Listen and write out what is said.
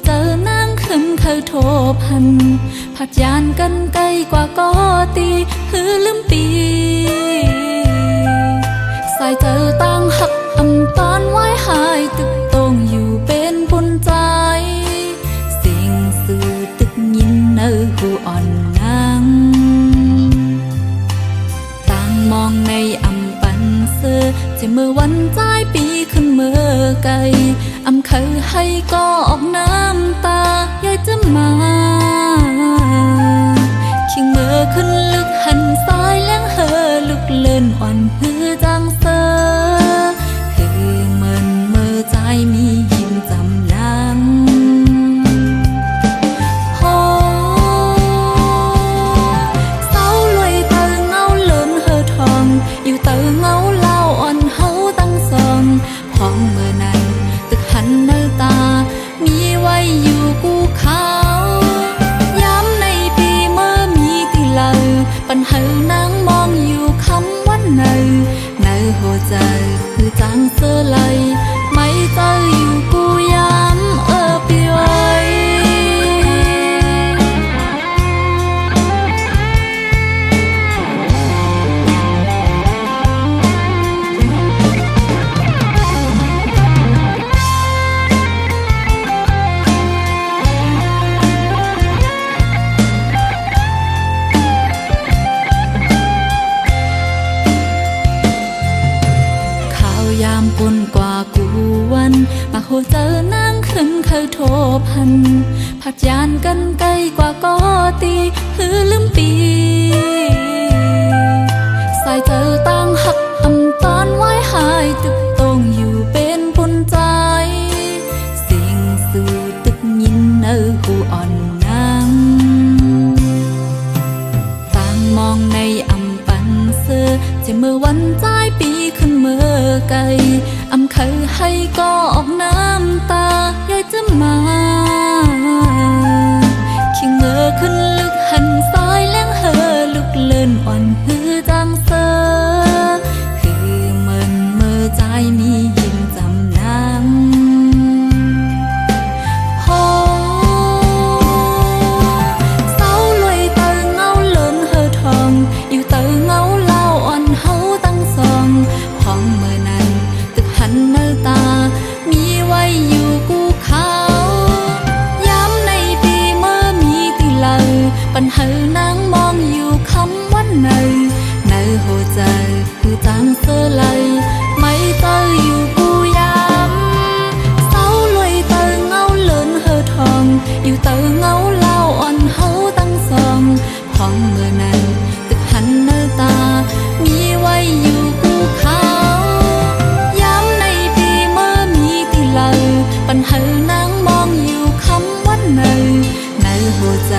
เจอนางขึ้นเคยโทรพันผัดยานกันไกลกว่าก็ตีหือลืมปีสายเจอตั้งหักอำตอนไว้หายตึกตรงอยู่เป็นบุญใจสิ่งสื่อตึกยินเนอหูอ่อนนางต่างมองในอำปันเสือจะเมื่อวันใจปีขึ้นเมื่อไกลอำเคยให้ก็ออกน้ำตายายจะมาคิงเมื่อขึ้นลึกหันซ้ายเลี้ยงเฮอลุกเลื่อนอ่อนหือจังเซอคือเมินเมื่อใจมียิ้มจำนางโหเศร้าลอยเตอเงาเลื่อนเฮอทองอยู่เตอเงาเล่าอ่อนเฮาตั้งสองพองเมื่อนั้นตึกหันเนตามีไว้อยู่กูเขาย้ำในปีเมื่อมีติเลอปัญหานางมองอยู่คำวันเนอหัวใจคือจางเสื้อไหลไม่เจออยู่กูย้ำปีไว้ยามปนกว่ากูวันมาโหเจอนางขึ้นเคยโทรพันผัดยานกันไกลกว่าก็ตีหือลืมปีสายเจอตั้งหักอำตอนไว้หายตึกตรงอยู่เป็นบุญใจสิ่งสื่อตึกยินเนอหูอ่อนนางต่างมองในอำปันเสือจะเมื่อวันใจปีขึ้นเมื่อไกลอำเคยให้ก็ออกน้ำตายายจะมาคิงเมื่อขึ้นลึกหันซ้ายเลี้ยงเฮอลุกเลื่อนอ่อนหือจังเซอคือเมินเมื่อใจมียิ้มจำนางโหเศร้าลอยเตอเงาเลื่อนเฮอทองอยู่เตอเงาเล่าอ่อนเฮาตั้งสองพองเมื่อนั้นตึกหันเนตามีไว้อยู่กูเขาย้ำในปีเมื่อมีติเลอปัญหานางมองอยู่คำวันเนอหัวใจคือจางเสื้อไหลไม่เจออยู่กูย้ำเศร้าลอยเตอเงาเลื่อนเฮอทองอยู่เตอเงาเล่าอ่อนเฮาตั้งสองพองเมื่อนั้นตึกหันเนตามีไว้อยู่กูเขาปัญหานางมองอยู่คำวันเนอหัวใจ